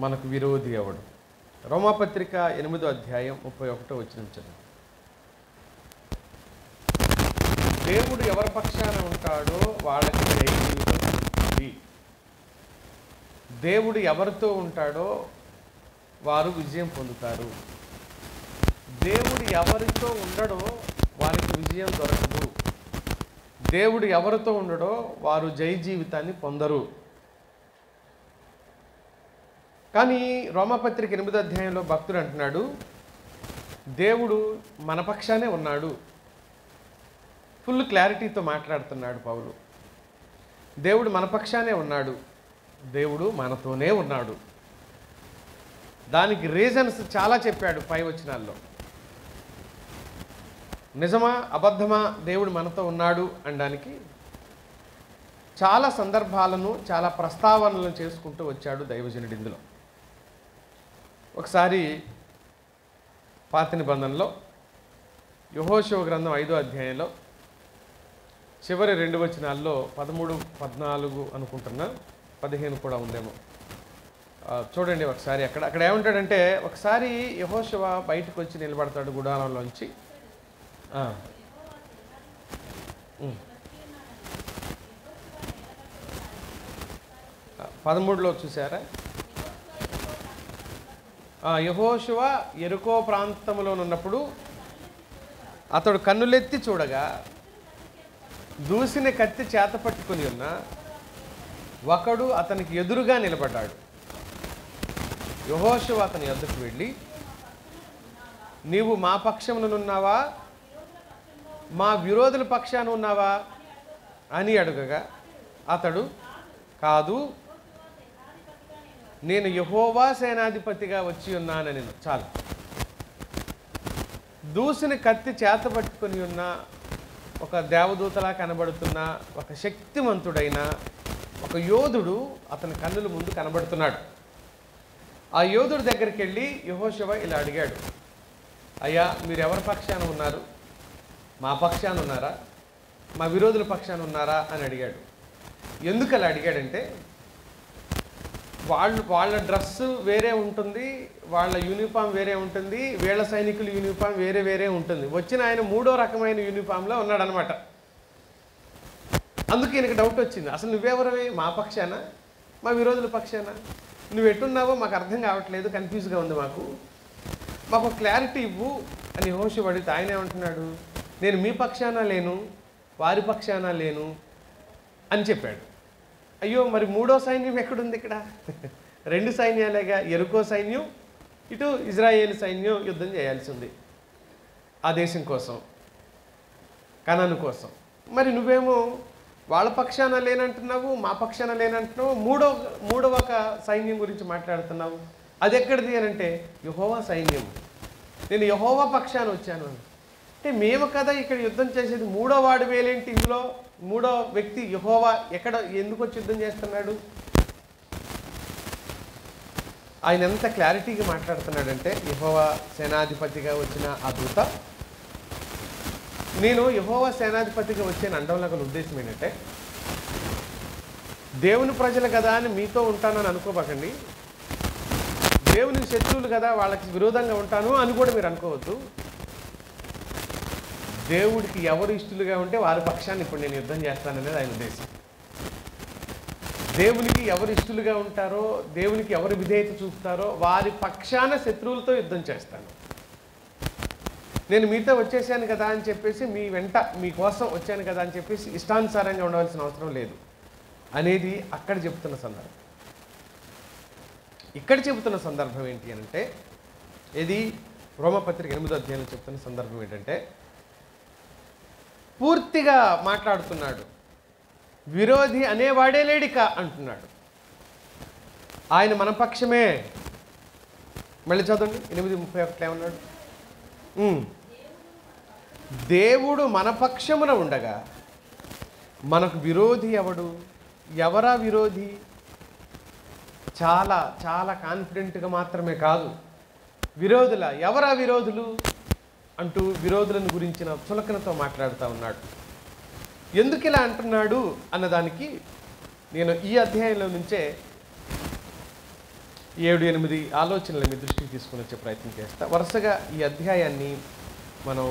మనకు విరోధి ఎవడు? రోమాపత్రిక 8వ అధ్యాయం 31వ వచనం చదువు. దేవుడు ఎవరి పక్షాన ఉంటాడో వాళ్ళకి జయ జీవితం ఉంటుంది. దేవుడు ఎవరితో ఉంటాడో వారు విజయం పొందుతారు. దేవుడు ఎవరితో ఉండడో వారికి విజయం దొరకదు. దేవుడు ఎవరితో ఉండడో వారు జయ జీవితాన్ని పొందరు. కానీ రోమాపత్రిక 8వ అధ్యాయంలో భక్తుడు అంటున్నాడు, దేవుడు మన పక్షానే ఉన్నాడు. ఫుల్ క్లారిటీతో మాట్లాడుతున్నాడు పౌలు. దేవుడు మన పక్షానే ఉన్నాడు, దేవుడు మనతోనే ఉన్నాడు. దానికి రీజన్స్ చాలా చెప్పాడు పై వచనాల్లో. నిజమా అబద్ధమా దేవుడు మనతో ఉన్నాడు అనడానికి చాలా సందర్భాలను, చాలా ప్రస్తావనలను చేసుకుంటూ వచ్చాడు దైవజనుడు ఇందులో. ఒకసారి పాత నిబంధనలో యెహోషువ గ్రంథం 5వ అధ్యాయంలో చివరి 2 వచనాల్లో 13, 14 అనుకుంటున్నా, 15 కూడా ఉందేమో. చూడండి ఒకసారి. అక్కడ ఏమంటాడంటే, ఒకసారి యెహోషువ బయటకు వచ్చి నిలబడతాడు గుడారంలోంచి. 13లో చూసారా? యెహోషువ యెరికో ప్రాంతంలో ఉన్నప్పుడు అతడు కన్నులెత్తి చూడగా దూసిన కత్తి చేత పట్టుకుని ఉన్న ఒకడు అతనికి ఎదురుగా నిలబడ్డాడు. యెహోషువ అతని యొద్దకు వెళ్ళి, నీవు మా పక్షమునున్నావా మా విరోధుల పక్షాన ఉన్నావా అని అడుగగా అతడు, కాదు, నేను యెహోవా సేనాధిపతిగా వచ్చి ఉన్నానని. చాలు. దూసిన కత్తి చేత పట్టుకుని ఉన్న ఒక దేవదూతలా కనబడుతున్న ఒక శక్తివంతుడైన ఒక యోధుడు అతని కన్నుల ముందు కనబడుతున్నాడు. ఆ యోధుడి దగ్గరికి వెళ్ళి యెహోషువ ఇలా అడిగాడు, అయ్యా మీరు ఎవరి పక్షాన ఉన్నారు? మా పక్షాన ఉన్నారా మా విరోధుల పక్షాన ఉన్నారా అని అడిగాడు. ఎందుకు అలా అడిగాడంటే, వాళ్ళ డ్రెస్సు వేరే ఉంటుంది, వాళ్ళ యూనిఫామ్ వేరే ఉంటుంది, వీళ్ళ సైనికుల యూనిఫామ్ వేరే వేరే ఉంటుంది. వచ్చిన ఆయన 3వ రకమైన యూనిఫామ్లో ఉన్నాడనమాట. అందుకు ఈయనకి డౌట్ వచ్చింది, అసలు నువ్వెవరవి? మా పక్షాన మా విరోధుల పక్షాన? నువ్వు ఎట్టున్నావో మాకు అర్థం కావట్లేదు, కన్ఫ్యూజ్గా ఉంది, మాకు క్లారిటీ ఇవ్వు అని యెహోషువ అడిగితే ఆయన ఏమంటున్నాడు, నేను మీ పక్షాన లేను వారి పక్షాన లేను అని చెప్పాడు. అయ్యో, మరి 3వ సైన్యం ఎక్కడుంది? ఇక్కడ 2 సైన్యాలేగా, యెరికో సైన్యం, ఇటు ఇజ్రాయేల్ సైన్యం యుద్ధం చేయాల్సి ఉంది ఆ దేశం కోసం, కనాను కోసం. మరి నువ్వేమో వాళ్ళ పక్షాన లేనంటున్నావు, మా పక్షాన లేనంటున్నావు, మూడవ ఒక సైన్యం గురించి మాట్లాడుతున్నావు. అది ఎక్కడిది అని అంటే, యెహోవా సైన్యం, నేను యెహోవా పక్షాన వచ్చాను అని. అంటే మేము కదా ఇక్కడ యుద్ధం చేసేది, 3వ వాడు వేలేంటి ఇందులో? 3వ వ్యక్తి యెహోవా ఎందుకు వచ్చి యుద్ధం చేస్తున్నాడు? ఆయన ఎంత క్లారిటీగా మాట్లాడుతున్నాడంటే, యెహోవా సేనాధిపతిగా వచ్చిన ఆ దూత, నేను యెహోవా సేనాధిపతిగా వచ్చాను అనడంలో గల ఉద్దేశం ఏంటంటే, దేవుని ప్రజలు కదా అని మీతో ఉంటానని అనుకోబాకండి, దేవుని శత్రువులు కదా వాళ్ళకి విరోధంగా ఉంటాను అని కూడా మీరు అనుకోవద్దు. దేవుడికి ఎవరు ఇష్టలుగా ఉంటే వారి పక్షాన్ని ఇప్పుడు నేను యుద్ధం చేస్తాననేది ఆయన ఉద్దేశం. దేవునికి ఎవరు ఇష్టలుగా ఉంటారో, దేవునికి ఎవరు విధేయత చూపుతారో వారి పక్షాన శత్రువులతో యుద్ధం చేస్తాను. నేను మీతో వచ్చేసాను కదా అని చెప్పేసి మీ వెంట మీకోసం వచ్చాను కదా అని చెప్పేసి ఇష్టానుసారంగా ఉండవలసిన అవసరం లేదు అనేది అక్కడ చెబుతున్న సందర్భం. ఇక్కడ చెబుతున్న సందర్భం ఏంటి అంటే, ఇది రోమపత్రిక 8వ అధ్యాయంలో చెప్తున్న సందర్భం ఏంటంటే, పూర్తిగా మాట్లాడుతున్నాడు, విరోధి అనేవాడే లేడిక అంటున్నాడు. ఆయన మన పక్షమే. మళ్ళీ చదవండి 8:31 ఏమన్నాడు? దేవుడు మన పక్షమున ఉండగా మనకు విరోధి ఎవడు? ఎవరా విరోధి? చాలా చాలా కాన్ఫిడెంట్గా మాత్రమే కాదు, విరోధుల ఎవరా విరోధులు అంటూ విరోధులను గురించిన చులకనతో మాట్లాడుతూ ఉన్నాడు. ఎందుకు ఇలా అంటున్నాడు అన్నదానికి నేను ఈ అధ్యాయంలో నుంచే 7-8 ఆలోచనలు మీ దృష్టికి తీసుకుని వచ్చే ప్రయత్నం చేస్తా. వరుసగా ఈ అధ్యాయాన్ని మనం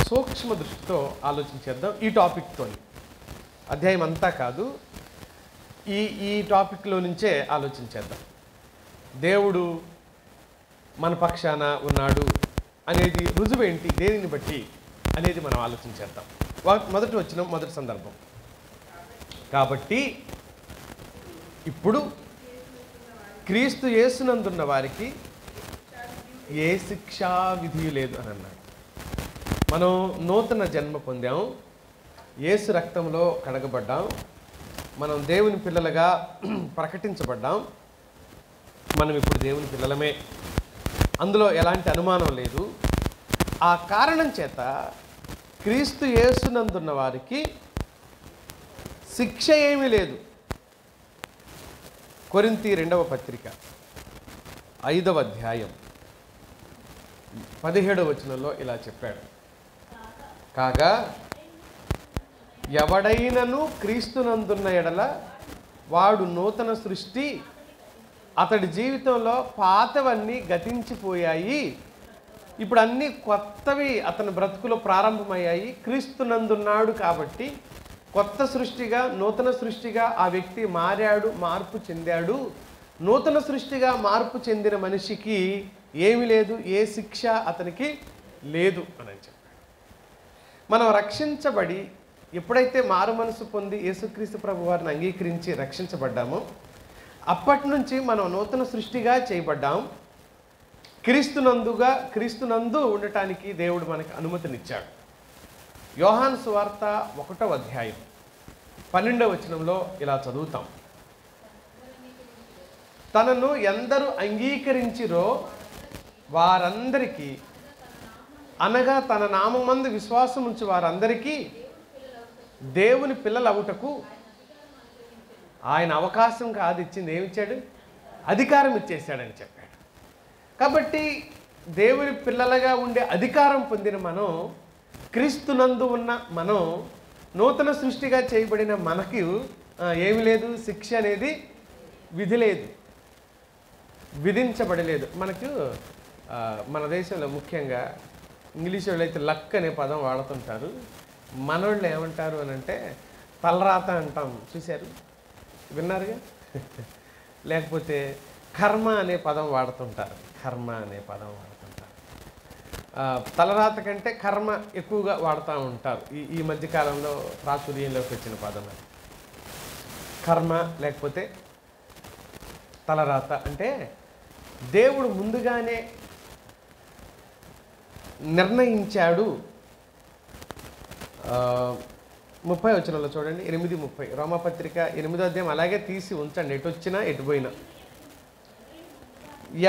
సూక్ష్మ దృష్టితో ఆలోచించేద్దాం. ఈ టాపిక్తో అధ్యాయం అంతా కాదు, ఈ టాపిక్లో నుంచే ఆలోచించేద్దాం. దేవుడు మన పక్షాన ఉన్నాడు అనేది రుజువేంటి, దేనిని బట్టి అనేది మనం ఆలోచించేద్దాం. మొదటి సందర్భం. కాబట్టి ఇప్పుడు క్రీస్తు యేసునందున్న వారికి ఏ శిక్షా విధి లేదు అని అన్నాడు. మనం నూతన జన్మ పొందాం, యేసు రక్తంలో కడగబడ్డాం, మనం దేవుని పిల్లలుగా ప్రకటించబడ్డాం. మనం ఇప్పుడు దేవుని పిల్లలమే, అందులో ఎలాంటి అనుమానం లేదు. ఆ కారణం చేత క్రీస్తు యేసునందున్న వారికి శిక్ష ఏమీ లేదు. కొరింథీ 2వ పత్రిక 5వ అధ్యాయం 17వ వచనంలో ఇలా చెప్పాడు, కాగా ఎవడైనను క్రీస్తునందున్న ఎడల వాడు నూతన సృష్టి, అతడి జీవితంలో పాతవన్నీ గతించిపోయాయి, ఇప్పుడు అన్నీ కొత్తవి అతని బ్రతుకులో ప్రారంభమయ్యాయి. క్రీస్తునందున్నాడు కాబట్టి కొత్త సృష్టిగా, నూతన సృష్టిగా ఆ వ్యక్తి మారాడు, మార్పు చెందాడు. నూతన సృష్టిగా మార్పు చెందిన మనిషికి ఏమీ లేదు, ఏ శిక్ష అతనికి లేదు అని చెప్పాడు. మనం రక్షించబడి ఎప్పుడైతే మారు మనసు పొంది యేసుక్రీస్తు ప్రభు వారిని అంగీకరించి రక్షించబడ్డామో అప్పటి నుంచి మనం నూతన సృష్టిగా చేయబడ్డాం. క్రీస్తునందు ఉండటానికి దేవుడు మనకు అనుమతినిచ్చాడు. యోహాను సువార్త 1వ అధ్యాయం 12వ వచనంలో ఇలా చదువుతాం, తనను ఎందరు అంగీకరించిరో వారందరికీ, అనగా తన నామమందు విశ్వాసం ఉంచి వారందరికీ దేవుని పిల్లలు అవుటకు ఆయన అవకాశం కాదు ఇచ్చింది, ఏమిచ్చాడు? అధికారం ఇచ్చేసాడని చెప్పాడు. కాబట్టి దేవుని పిల్లలుగా ఉండే అధికారం పొందిన మనం, క్రీస్తునందు ఉన్న మనం, నూతన సృష్టిగా చేయబడిన మనకు ఏమి లేదు, శిక్ష అనేది విధి లేదు, విధించబడలేదు. మనకు మన దేశంలో ముఖ్యంగా ఇంగ్లీష్ వాళ్ళు అయితే లక్ అనే పదం వాడుతుంటారు, మనోళ్ళు ఏమంటారు అని అంటే తలరాత అంటాం, చూశారు, విన్నారుగా. లేకపోతే కర్మ అనే పదం వాడుతుంటారు, కర్మ అనే పదం వాడుతుంటారు. తలరాత కంటే కర్మ ఎక్కువగా వాడుతూ ఉంటారు. ఈ మధ్యకాలంలో ప్రాచుర్యంలోకి వచ్చిన పదం అది కర్మ, లేకపోతే తలరాత. అంటే దేవుడు ముందుగానే నిర్ణయించాడు. 30వ వచనంలో చూడండి, 8:30 రోమాపత్రిక 8వ అధ్యాయం అలాగే తీసి ఉంచండి, ఎటు వచ్చినా ఎటు పోయినా.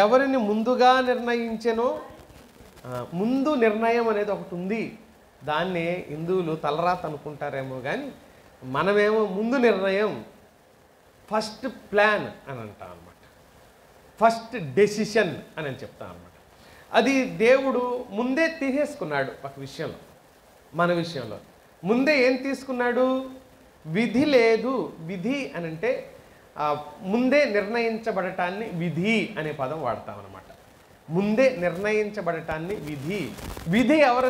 ఎవరిని ముందుగా నిర్ణయించెనో, ముందు నిర్ణయం అనేది ఒకటి ఉంది, దాన్ని హిందువులు తలరాత అనుకుంటారేమో కానీ మనమేమో ముందు నిర్ణయం, ఫస్ట్ ప్లాన్ అని అంటాం అనమాట, ఫస్ట్ డెసిషన్ అని చెప్తాం అనమాట. అది దేవుడు ముందే తీసేసుకున్నాడు. ఒక విషయంలో, మన విషయంలో ముందే ఏం తీసుకున్నాడు? విధి లేదు. విధి అని అంటే ముందే నిర్ణయించబడటాన్ని విధి అనే పదం వాడతాం అనమాట. ముందే నిర్ణయించబడటాన్ని విధి. విధి ఎవరు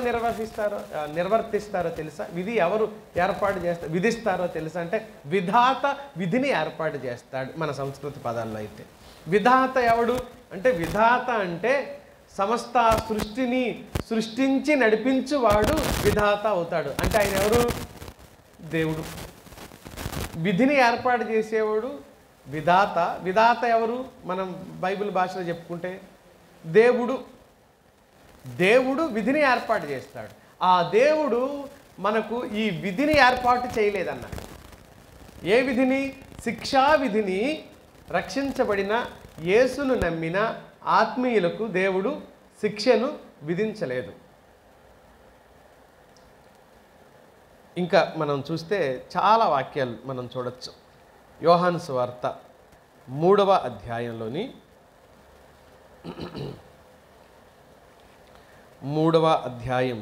నిర్వర్తిస్తారో తెలుసా? విధి ఎవరు ఏర్పాటు చేస్తారు, విధిస్తారో తెలుసా? అంటే విధాత విధిని ఏర్పాటు చేస్తాడు. మన సంస్కృతి పదాల్లో అయితే విధాత ఎవడు అంటే, విధాత అంటే సమస్త సృష్టిని సృష్టించి నడిపించువాడు విధాత అవుతాడు. అంటే ఆయన ఎవరు? దేవుడు. విధిని ఏర్పాటు చేసేవాడు విధాత. విధాత ఎవరు? మనం బైబిల్ భాషలో చెప్పుకుంటే దేవుడు. దేవుడు విధిని ఏర్పాటు చేస్తాడు. ఆ దేవుడు మనకు ఈ విధిని ఏర్పాటు చేయలేదన్నాడు. ఏ విధిని? శిక్షా విధిని. రక్షించబడిన యేసును నమ్మిన ఆత్మీయులకు దేవుడు శిక్షను విధించలేదు. ఇంకా మనం చూస్తే చాలా వాక్యాలు మనం చూడొచ్చు. యోహాను సువార్త 3వ అధ్యాయంలోని 3వ అధ్యాయం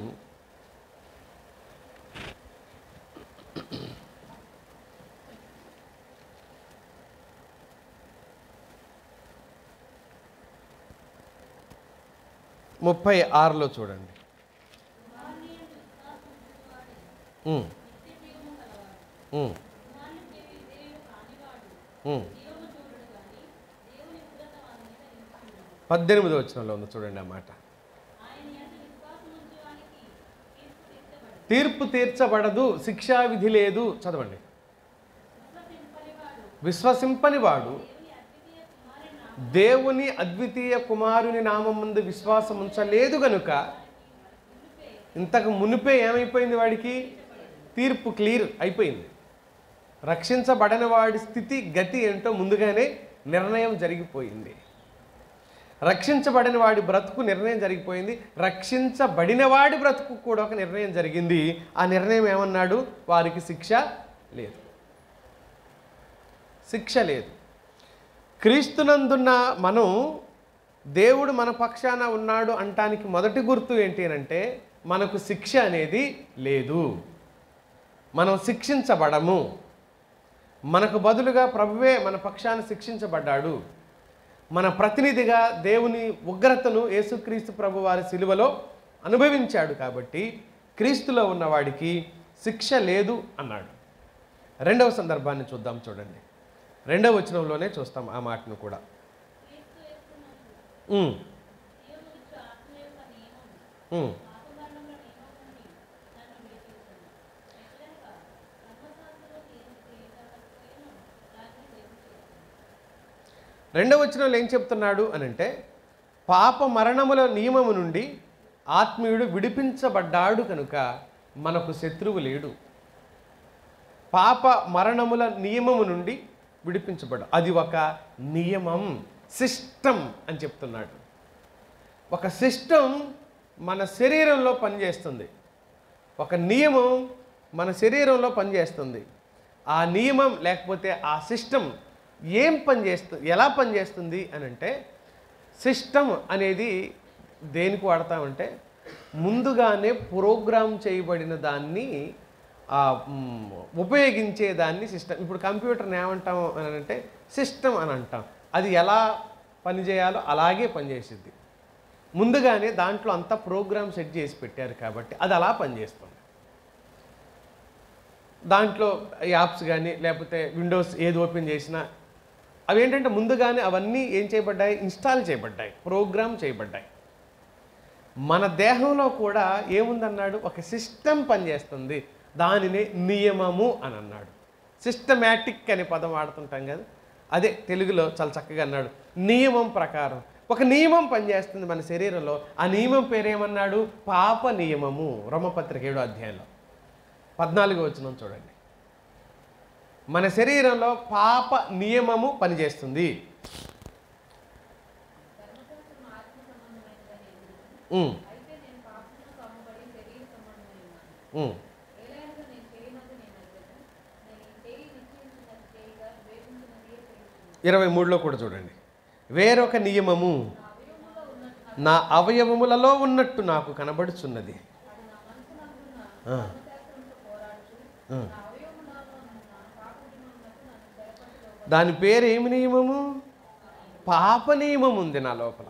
36లో చూడండి. ఉమ్, ఉమ్, ఉమ్. 18వ వచనంలో ఉంది చూడండి ఆ మాట. తీర్పు తీర్చబడదు, శిక్షావిధి లేదు. చదవండి. విశ్వసింపని వాడు దేవుని అద్వితీయ కుమారుని నామం ముందు విశ్వాసం ఉంచలేదు గనుక ఇంతకు మునిపే ఏమైపోయింది? వాడికి తీర్పు క్లియర్ అయిపోయింది. రక్షించబడని వాడి స్థితి గతి ఏంటో ముందుగానే నిర్ణయం జరిగిపోయింది. రక్షించబడిన వాడి బ్రతుకు నిర్ణయం జరిగిపోయింది. రక్షించబడిన వాడి బ్రతుకు కూడా ఒక నిర్ణయం జరిగింది. ఆ నిర్ణయం ఏమన్నాడు? వారికి శిక్ష లేదు, శిక్ష లేదు. క్రీస్తునందున్న మనం దేవుడు మన పక్షాన ఉన్నాడు అంటానికి మొదటి గుర్తు ఏంటి అంటే మనకు శిక్ష అనేది లేదు. మనం శిక్షించబడము. మనకు బదులుగా ప్రభువే మన పక్షాన శిక్షించబడ్డాడు. మన ప్రతినిధిగా దేవుని ఉగ్రతను యేసుక్రీస్తు ప్రభు వారి సిలువలో అనుభవించాడు. కాబట్టి క్రీస్తులో ఉన్నవాడికి శిక్ష లేదు అన్నాడు. రెండవ సందర్భాన్ని చూద్దాం. చూడండి, 2వ వచనంలోనే చూస్తాం ఆ మాటను కూడా. రెండవ వచనంలో ఏం చెప్తున్నాడు అని అంటే పాప మరణముల నియమము నుండి ఆత్మీయుడు విడిపించబడ్డాడు కనుక మనకు శత్రువు లేడు. పాప మరణముల నియమము నుండి విడిపించబడ్డా. అది ఒక నియమం, సిస్టమ్ అని చెప్తున్నాడు. ఒక సిస్టమ్ మన శరీరంలో పనిచేస్తుంది. ఒక నియమం మన శరీరంలో పనిచేస్తుంది. ఆ నియమం లేకపోతే ఆ సిస్టమ్ ఏం పనిచేస్తుంది, ఎలా పనిచేస్తుంది అని అంటే, సిస్టమ్ అనేది దేనికి వాడతామంటే ముందుగానే ప్రోగ్రామ్ చేయబడిన దాన్ని ఉపయోగించేదాన్ని సిస్టమ్. ఇప్పుడు కంప్యూటర్ని ఏమంటాము అని అంటే సిస్టమ్ అని అంటాం. అది ఎలా పనిచేయాలో అలాగే పనిచేసిద్ది. ముందుగానే దాంట్లో అంతా ప్రోగ్రామ్ సెట్ చేసి పెట్టారు కాబట్టి అది అలా పనిచేస్తుంది. దాంట్లో యాప్స్ కానీ లేకపోతే విండోస్ ఏది ఓపెన్ చేసినా అవి ఏంటంటే ముందుగానే అవన్నీ ఏం చేయబడ్డాయి? ఇన్స్టాల్ చేయబడ్డాయి, ప్రోగ్రామ్ చేయబడ్డాయి. మన దేహంలో కూడా ఏముందన్నాడు? ఒక సిస్టమ్ పనిచేస్తుంది. దానినే నియమము అని అన్నాడు. సిస్టమేటిక్ అనే పదం వాడుతుంటాం కదా, అదే తెలుగులో చాలా చక్కగా అన్నాడు. నియమం ప్రకారం ఒక నియమం పనిచేస్తుంది మన శరీరంలో. ఆ నియమం పేరేమన్నాడు? పాప నియమము. రోమపత్రిక 7వ అధ్యాయంలో 14వ వచనం చూడండి. మన శరీరంలో పాప నియమము పనిచేస్తుంది. ఇరవై 23లో కూడా చూడండి. వేరొక నియమము నా అవయవములలో ఉన్నట్టు నాకు కనబడుచున్నది. దాని పేరు ఏమి నియమము? పాప నియమం ఉంది నా లోపల.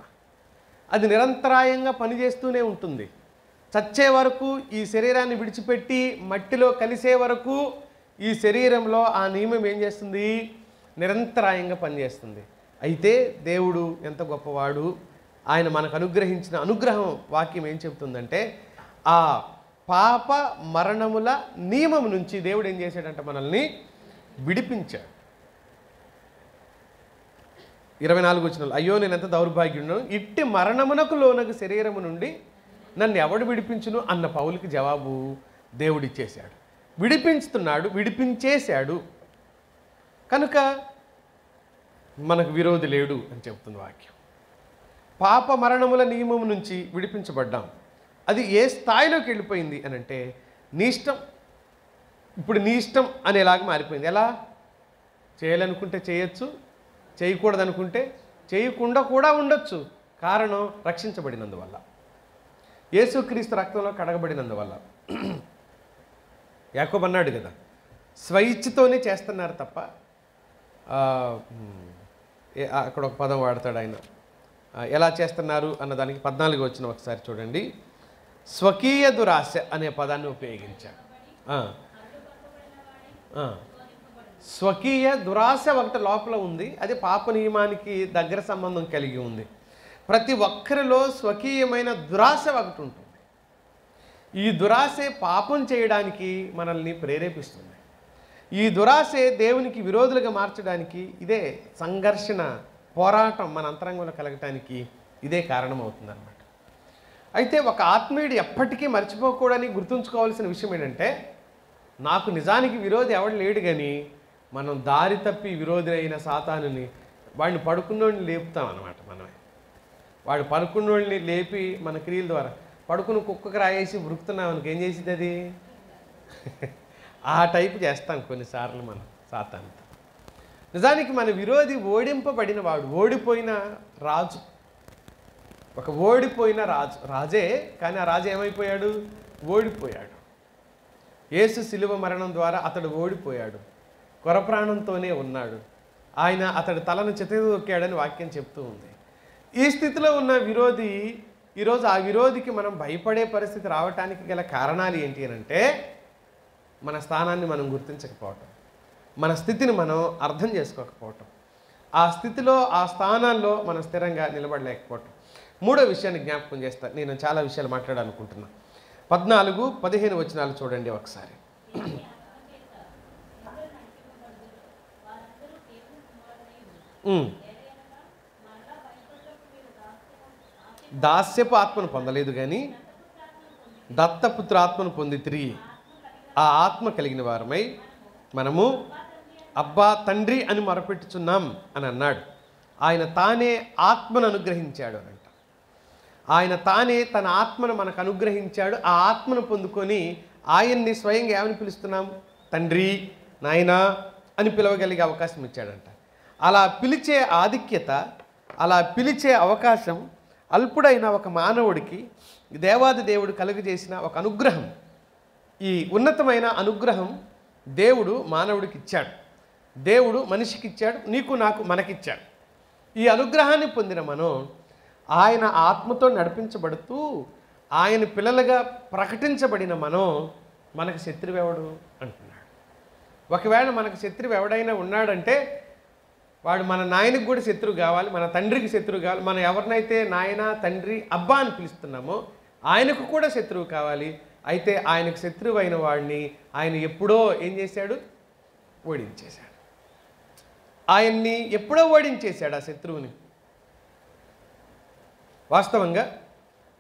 అది నిరంతరాయంగా పనిచేస్తూనే ఉంటుంది. చచ్చే వరకు, ఈ శరీరాన్ని విడిచిపెట్టి మట్టిలో కలిసే వరకు ఈ శరీరంలో ఆ నియమం ఏం చేస్తుంది? నిరంతరాయంగా పనిచేస్తుంది. అయితే దేవుడు ఎంత గొప్పవాడు! ఆయన మనకు అనుగ్రహించిన అనుగ్రహం వాక్యం ఏం చెబుతుందంటే ఆ పాప మరణముల నియమం నుంచి దేవుడు ఏం చేశాడంటే మనల్ని విడిపించాడు. 24 వచనంలో అయ్యో నేను ఎంత దౌర్భాగ్యుడును, ఇట్టి మరణమునకు లోనకు శరీరము నుండి నన్ను ఎవడు విడిపించును అన్న పౌలుకి జవాబు దేవుడిచ్చేశాడు. విడిపించుతున్నాడు, విడిపించేశాడు కనుక మనకు విరోధి లేడు అని చెప్తుంది వాక్యం. పాప మరణముల నియమం నుంచి విడిపించబడ్డాం. అది ఏ స్థాయిలోకి వెళ్ళిపోయింది అని అంటే నీ ఇష్టం, ఇప్పుడు నీ ఇష్టం అనేలాగా మారిపోయింది. ఎలా? చేయాలనుకుంటే చేయొచ్చు, చేయకూడదనుకుంటే చేయకుండా కూడా ఉండొచ్చు. కారణం రక్షించబడినందువల్ల, యేసుక్రీస్తు రక్తంలో కడగబడినందువల్ల. యాకోబు అన్నాడు కదా, స్వయిచ్ఛతోనే చేస్తున్నారు తప్ప, అక్కడ ఒక పదం వాడతాడు ఆయన, ఎలా చేస్తున్నారు అన్నదానికి 14 వచ్చిన ఒకసారి చూడండి. స్వకీయ దురాశ అనే పదాన్ని ఉపయోగించారు. స్వకీయ దురాశ ఒకటి లోపల ఉంది, అది పాప నియమానికి దగ్గర సంబంధం కలిగి ఉంది. ప్రతి ఒక్కరిలో స్వకీయమైన దురాశ ఒకటి ఉంటుంది. ఈ దురాశే పాపం చేయడానికి మనల్ని ప్రేరేపిస్తుంది. ఈ దురాశే దేవునికి విరోధులుగా మార్చడానికి, ఇదే సంఘర్షణ పోరాటం మన అంతరంగంలో కలగటానికి ఇదే కారణమవుతుందన్నమాట. అయితే ఒక ఆత్మీయుడు ఎప్పటికీ మర్చిపోకూడని గుర్తుంచుకోవాల్సిన విషయం ఏంటంటే, నాకు నిజానికి విరోధి ఎవడు లేడు, కానీ మనం దారి తప్పి విరోధి అయిన సాతానుని, వాడిని పడుకున్నోడిని లేపుతాం అన్నమాట. మనమే వాడు పడుకున్నోడిని లేపి మన క్రియల ద్వారా, పడుకుని కుక్కకు రాయేసి ఉరుకుతున్నాం మనకి ఏం చేసింది అది ఆ టైపు చేస్తాం కొన్నిసార్లు మనం సాతానుతో. నిజానికి మన విరోధి ఓడింపబడిన వాడు, ఓడిపోయిన రాజు, ఒక ఓడిపోయిన రాజే. కానీ ఆ రాజు ఏమైపోయాడు? ఓడిపోయాడు. యేసు శిలువ మరణం ద్వారా అతడు ఓడిపోయాడు, కొరప్రాణంతోనే ఉన్నాడు. అతడి తలను చితదొక్కాడని వాక్యం చెప్తూ ఉంది. ఈ స్థితిలో ఉన్న విరోధి ఈరోజు ఆ విరోధికి మనం భయపడే పరిస్థితి రావటానికి గల కారణాలు ఏంటి అని అంటే, మన స్థానాన్ని మనం గుర్తించకపోవటం, మన స్థితిని మనం అర్థం చేసుకోకపోవటం, ఆ స్థితిలో ఆ స్థానాల్లో మనం స్థిరంగా నిలబడలేకపోవటం. మూడో విషయాన్ని జ్ఞాపకం చేస్తాను. నేను చాలా విషయాలు మాట్లాడాలనుకుంటున్నాను. 14, 15 వచనాలు చూడండి ఒకసారి. దాస్యపు ఆత్మను పొందలేదు, కానీ దత్తపుత్ర ఆత్మను పొందితిరి. ఆ ఆత్మ కలిగిన వారమై మనము అబ్బా తండ్రి అని మొరపెట్టుచున్నాం అని అన్నాడు. ఆయన తానే ఆత్మను అనుగ్రహించాడు అనంట. ఆయన తానే తన ఆత్మను మనకు అనుగ్రహించాడు. ఆ ఆత్మను పొందుకొని ఆయన్ని స్వయంగా ఏమని పిలుస్తున్నాం? తండ్రి, నాయనా అని పిలవగలిగే అవకాశం ఇచ్చాడంట. అలా పిలిచే ఆధిక్యత, అలా పిలిచే అవకాశం అల్పుడైన ఒక మానవుడికి దేవాది దేవుడు కలుగజేసిన ఒక అనుగ్రహం. ఈ ఉన్నతమైన అనుగ్రహం దేవుడు మానవుడికి ఇచ్చాడు, దేవుడు మనిషికి ఇచ్చాడు, నీకు నాకు మనకిచ్చాడు. ఈ అనుగ్రహాన్ని పొందిన మనం ఆయన ఆత్మతో నడిపించబడుతూ ఆయన పిల్లలుగా ప్రకటించబడిన మనం, మనకు శత్రువు ఎవడు అంటున్నాడు. ఒకవేళ మనకు శత్రువు ఎవడైనా ఉన్నాడంటే వాడు మన నాయనకి కూడా శత్రువు కావాలి, మన తండ్రికి శత్రువు కావాలి. మనం ఎవరినైతే నాయన, తండ్రి, అబ్బా అని పిలుస్తున్నామో ఆయనకు కూడా శత్రువు కావాలి. అయితే ఆయనకు శత్రువు అయిన వాడిని ఆయన ఎప్పుడో ఏం చేశాడు? ఓడించేశాడు. ఆయన్ని ఎప్పుడో ఓడించేశాడు ఆ శత్రువుని. వాస్తవంగా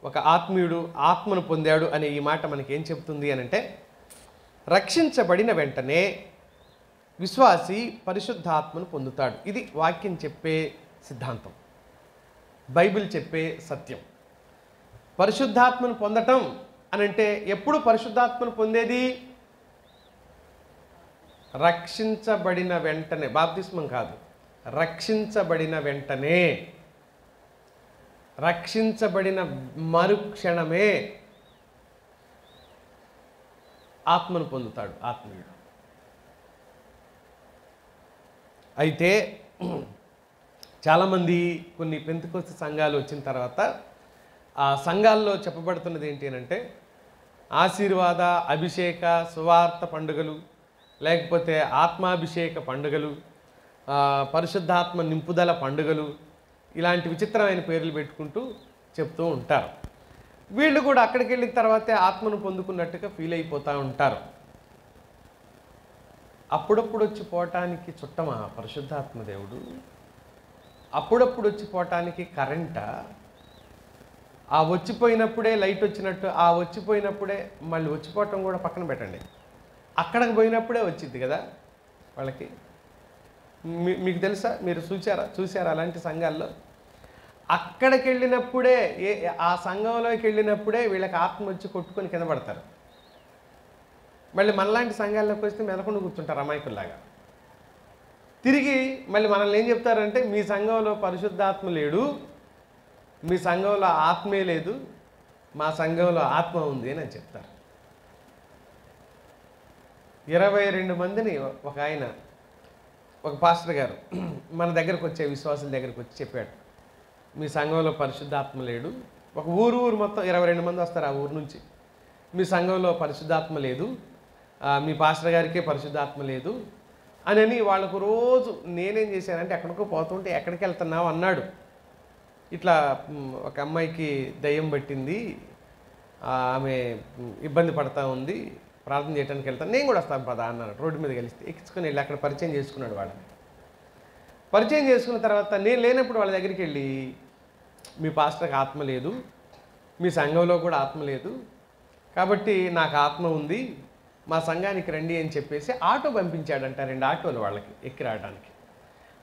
ఒక ఆత్మీయుడు ఆత్మను పొందాడు అనే ఈ మాట మనకి ఏం చెప్తుంది అనంటే, రక్షించబడిన వెంటనే విశ్వాసి పరిశుద్ధాత్మను పొందుతాడు. ఇది వాక్యం చెప్పే సిద్ధాంతం, బైబిల్ చెప్పే సత్యం. పరిశుద్ధాత్మను పొందటం అనంటే ఎప్పుడు పరిశుద్ధాత్మను పొందేది? రక్షించబడిన వెంటనే. బాప్తిస్మం కాదు, రక్షించబడిన వెంటనే, రక్షించబడిన మరుక్షణమే ఆత్మను పొందుతాడు ఆత్మీయుడు. అయితే చాలామంది కొన్ని పెంతెకోస్తు సంఘాలు వచ్చిన తర్వాత ఆ సంఘాల్లో చెప్పబడుతున్నది ఏంటి అంటే, ఆశీర్వాద, అభిషేక, సువార్త పండుగలు, లేకపోతే ఆత్మాభిషేక పండుగలు, పరిశుద్ధాత్మ నింపుదల పండుగలు, ఇలాంటి విచిత్రమైన పేర్లు పెట్టుకుంటూ చెప్తూ ఉంటారు. వీళ్ళు కూడా అక్కడికి వెళ్ళిన తర్వాతే ఆత్మను పొందుకున్నట్టుగా ఫీల్ అయిపోతూ ఉంటారు. అప్పుడప్పుడు వచ్చి పోవటానికి చుట్టమా పరిశుద్ధాత్మ దేవుడు? అప్పుడప్పుడు వచ్చి పోవటానికి కరెంటా? ఆ వచ్చిపోయినప్పుడే లైట్ వచ్చినట్టు, ఆ వచ్చిపోయినప్పుడే మళ్ళీ వచ్చిపోవటం కూడా పక్కన పెట్టండి, అక్కడికి పోయినప్పుడే వచ్చింది కదా వాళ్ళకి. మీకు తెలుసా? మీరు చూసారా అలాంటి సంఘాల్లో? అక్కడికి వెళ్ళినప్పుడే, ఆ సంఘంలోకి వెళ్ళినప్పుడే వీళ్ళకి ఆత్మ వచ్చి కొట్టుకొని కింద పడతారు. మళ్ళీ మనలాంటి సంఘాల్లోకి వస్తే మెలకుండా కూర్చుంటారు అమాయకుల్లాగా. తిరిగి మళ్ళీ మనల్ని ఏం చెప్తారంటే, మీ సంఘంలో పరిశుద్ధాత్మ లేడు, మీ సంఘంలో ఆత్మే లేదు, మా సంఘంలో ఆత్మ ఉంది అని చెప్తారు. 22 మందిని ఒక ఆయన, ఒక పాస్టర్ గారు మన దగ్గరకు వచ్చే విశ్వాసుల దగ్గరకు వచ్చి చెప్పాడు, మీ సంఘంలో పరిశుద్ధాత్మ లేడు. ఒక ఊరు మొత్తం 22 మంది వస్తారు ఆ ఊరు నుంచి. మీ సంఘంలో పరిశుద్ధాత్మ లేదు, మీ పాస్టర్ గారికే పరిశుద్ధాత్మ లేదు అని వాళ్ళకు రోజు నేనేం చేశానంటే ఎక్కడికో పోతుంటే ఎక్కడికి వెళ్తున్నావు అన్నాడు. ఇట్లా ఒక అమ్మాయికి దయ్యం పట్టింది, ఆమె ఇబ్బంది పడతా ఉంది, ప్రార్థన చేయడానికి వెళ్తాను, నేను కూడా వస్తాను పదా అన్నాడు. రోడ్డు మీద కలిస్తే ఎక్కించుకొని వెళ్ళి అక్కడ పరిచయం చేసుకున్నాడు. వాళ్ళని పరిచయం చేసుకున్న తర్వాత నేను లేనప్పుడు వాళ్ళ దగ్గరికి వెళ్ళి, మీ పాస్టర్కి ఆత్మ లేదు, మీ సంఘంలో కూడా ఆత్మ లేదు, కాబట్టి నాకు ఆత్మ ఉంది, మా సంఘానికి రండి అని చెప్పేసి ఆటో పంపించాడంట. 2 ఆటోలు వాళ్ళకి ఎక్కి రావడానికి.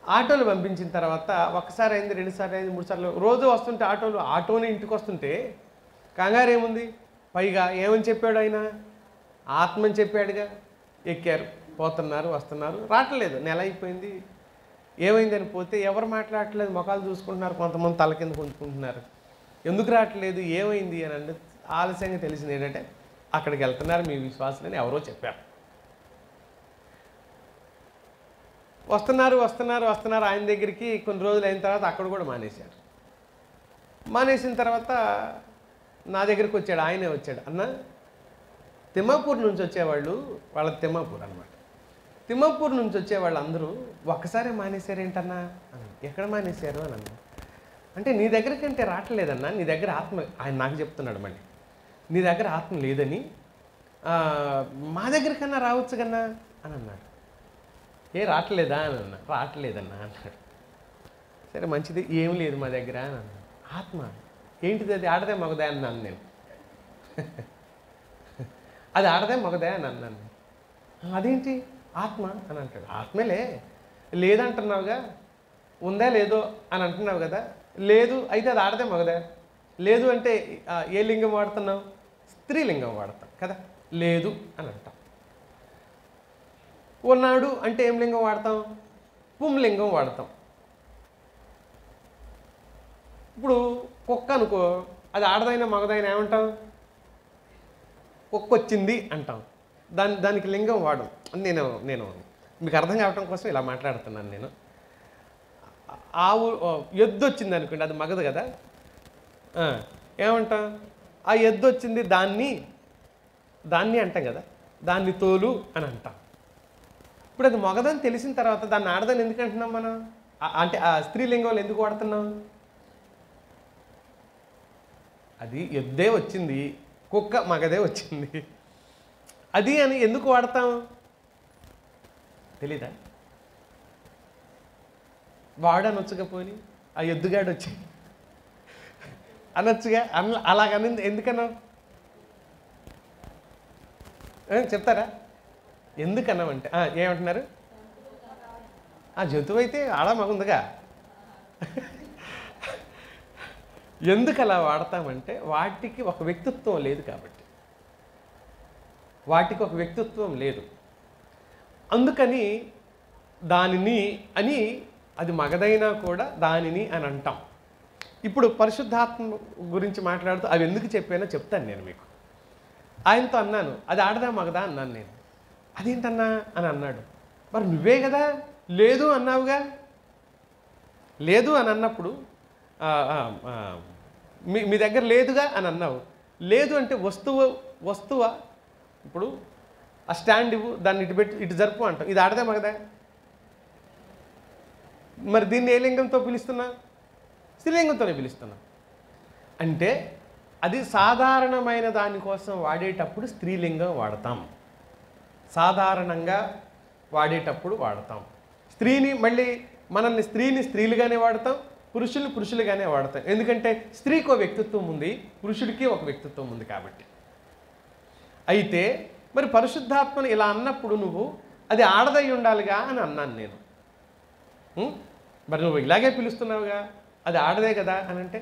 ఆటోలు పంపించిన తర్వాత ఒకసారి అయింది, 2 సార్లు అయింది, 3 సార్లు, రోజు వస్తుంటే ఆటోని ఇంటికి వస్తుంటే కంగారు ఏముంది. పైగా ఏమని చెప్పాడు ఆయన? ఆత్మని చెప్పాడుగా. ఎక్కారు, పోతున్నారు, వస్తున్నారు, రావట్లేదు. నెల అయిపోయింది, ఏమైందని పోతే ఎవరు మాట్లాడట్లేదు, ముఖాలు చూసుకుంటున్నారు, కొంతమంది తల కింద కొంచుకుంటున్నారు. ఎందుకు రావట్లేదు, ఏమైంది అని అంటే ఆలస్యంగా తెలిసింది ఏంటంటే అక్కడికి వెళ్తున్నారు మీ విశ్వాసులని ఎవరో చెప్పారు. వస్తున్నారు ఆయన దగ్గరికి. కొన్ని రోజులు అయిన తర్వాత అక్కడ కూడా మానేశారు. మానేసిన తర్వాత నా దగ్గరికి వచ్చాడు, ఆయనే వచ్చాడు. అన్న, తిమ్మాపూర్ నుంచి వచ్చేవాళ్ళు, వాళ్ళది తిమ్మాపూర్ అనమాట, తిమ్మాపూర్ నుంచి వచ్చేవాళ్ళు అందరూ ఒక్కసారి మానేశారు ఏంటన్నా అని. ఎక్కడ మానేశారు అని అన్నా. అంటే నీ దగ్గరికంటే రావట్లేదన్నా, నీ దగ్గర ఆత్మ, ఆయన నాకు చెప్తున్నాడు మళ్ళీ, నీ దగ్గర ఆత్మ లేదని, మా దగ్గరికన్నా రావచ్చు కన్నా అని అన్నాడు. రావట్లేదా అని అన్నా. రావట్లేదన్నా అన్నాడు. సరే మంచిది, ఏం లేదు మా దగ్గర అని అన్నాడు. ఆత్మ ఏంటిది, అది ఆడదే మగదే అన్నాను నేను. అది ఆడదే మగదే అని అన్నాను. అదేంటి ఆత్మ అని అంటాడు. ఆత్మలే లేదంటున్నావుగా, ఉందా లేదో అని అంటున్నావు కదా. లేదు అయితే అది ఆడదే మగదే. లేదు అంటే ఏ లింగం వాడుతున్నావు? స్త్రీలింగం వాడతాం కదా. లేదు అని అంటాం. ఉన్నాడు అంటే ఏం లింగం వాడతాం? పుంలింగం వాడతాం. ఇప్పుడు కుక్క అనుకో, అది ఆడదైనా మగదైనా ఏమంటాం? కుక్క వచ్చింది అంటాం. దానికి లింగం వాడు. నేను మీకు అర్థం కావటం కోసం ఇలా మాట్లాడుతున్నాను నేను. ఆవు ఎద్దు వచ్చింది అనుకోండి, అది మగదు కదా, ఏమంటాం? ఆ ఎద్దు వచ్చింది, దాన్ని అంటాం కదా, దాన్ని తోలు అని అంటాం. ఇప్పుడు అది మగదని తెలిసిన తర్వాత దాన్ని ఆడదని ఎందుకు అంటున్నాం మనం? అంటే ఆ స్త్రీలింగంలో ఎందుకు వాడుతున్నాం? అది ఎద్దే వచ్చింది, కుక్క మగదే వచ్చింది, అది అని ఎందుకు వాడతాం? తెలీదా? వాడనొచ్చుగా, పోని ఆ ఎద్దుగాడు వచ్చి అనొచ్చుగా. అలాగని ఎందుకన్నా చెప్తారా? ఎందుకన్నామంటే ఏమంటున్నారు? జంతువు అయితే ఆడ మగుందిగా. ఎందుకు అలా వాడతామంటే వాటికి ఒక వ్యక్తిత్వం లేదు కాబట్టి. వాటికి ఒక వ్యక్తిత్వం లేదు, అందుకని దానిని అని, అది మగదైనా కూడా దానిని అని అంటాం. ఇప్పుడు పరిశుద్ధాత్మ గురించి మాట్లాడుతూ అవి ఎందుకు చెప్పానో చెప్తాను నేను మీకు. ఆయనతో అన్నాను, అది ఆడదా మగదా అన్నాను నేను. అదేంటన్నా అని అన్నాడు. మరి నువ్వే కదా లేదు అన్నావుగా. లేదు అని అన్నప్పుడు మీ దగ్గర లేదుగా అని అన్నావు. లేదు అంటే వస్తువా? ఇప్పుడు ఆ స్టాండ్ ఇవ్వు, దాన్ని ఇటు పెట్టి ఇటు జరుపు అంటాం. ఇది ఆడదా మగదా? మరి దీన్ని ఏ లింగంతో పిలుస్తున్నా? స్త్రీలింగంతోనే పిలుస్తున్నా. అంటే అది సాధారణమైన దానికోసం వాడేటప్పుడు స్త్రీలింగం వాడతాం, సాధారణంగా వాడేటప్పుడు వాడతాం. మనల్ని స్త్రీని స్త్రీలుగానే వాడతాం, పురుషుల్ని పురుషులుగానే వాడతాం. ఎందుకంటే స్త్రీకి ఒక వ్యక్తిత్వం ఉంది, పురుషుడికి ఒక వ్యక్తిత్వం ఉంది కాబట్టి. అయితే మరి పరిశుద్ధాత్మను ఇలా అన్నప్పుడు నువ్వు అది ఆడదై ఉండాలిగా అని అన్నాను నేను. మరి నువ్వు ఇలాగే పిలుస్తున్నావుగా, అది ఆడదే కదా అని అంటే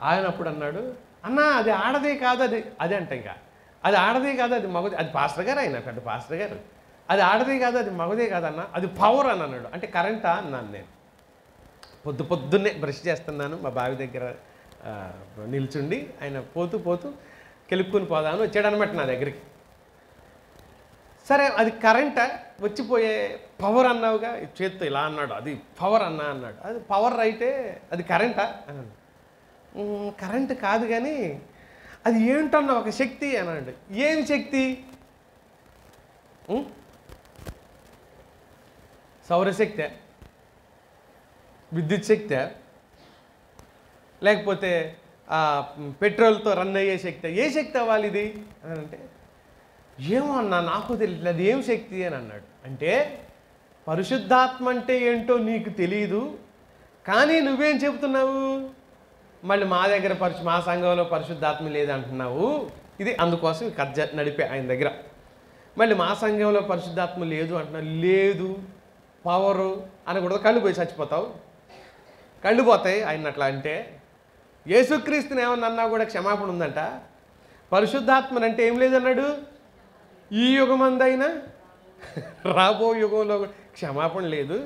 ఆయన అప్పుడు అన్నాడు, అన్నా అది ఆడదే కాదు, అది అంటే ఇంకా అది ఆడదే కాదు, అది మగదే. అది పాస్టర్ గారు, ఆయన పెద్ద పాస్టర్ గారు. అది ఆడదే కాదు, అది మగదే కాదన్నా, అది పవర్ అని అన్నాడు. అంటే కరెంటా అన్నాను నేను. పొద్దున్నే బ్రష్ చేస్తున్నాను, మా బావి దగ్గర నిల్చుండి ఆయన పోతూ కెలుపుకొని పోదామని వచ్చాడనమాట నా దగ్గరికి. సరే అది కరెంటా, వచ్చిపోయే పవర్ అన్నావుగా, చేత్తో ఇలా అన్నాడు, అది పవర్ అన్నాడు, అది పవర్ రైటే, అది కరెంటా అన్నాడు. కరెంట్ కాదు కానీ అది ఏంటన్న ఒక శక్తి అన్నాడు. ఏం శక్తి? సౌరశక్తే, విద్యుత్ శక్తే, లేకపోతే పెట్రోల్తో రన్ అయ్యే శక్తి? ఏ శక్తి అవ్వాలి ఇది అని అంటే, ఏమో అన్నా నాకు తెలియదు, అది ఏం శక్తి అని అన్నాడు. అంటే పరిశుద్ధాత్మ అంటే ఏంటో నీకు తెలియదు, కానీ నువ్వేం చెబుతున్నావు, మళ్ళీ మా దగ్గర మా సంఘంలో పరిశుద్ధాత్మ లేదంటున్నావు. ఇది అందుకోసం కథ నడిపే ఆయన దగ్గర. మళ్ళీ మా సంఘంలో పరిశుద్ధాత్మ లేదు అంటున్నావు. లేదు, పవరు అనకూడదు, కళ్ళు పోయి చచ్చిపోతావు, కళ్ళు పోతాయి ఆయన అట్లా అంటే. యేసుక్రీస్తుని ఏమన్నా అన్నా కూడా క్షమాపణ ఉందంట. పరిశుద్ధాత్మని అంటే ఏం లేదన్నాడు, ఈ యుగమందైనా రాబో యుగంలో క్షమాపణ లేదు.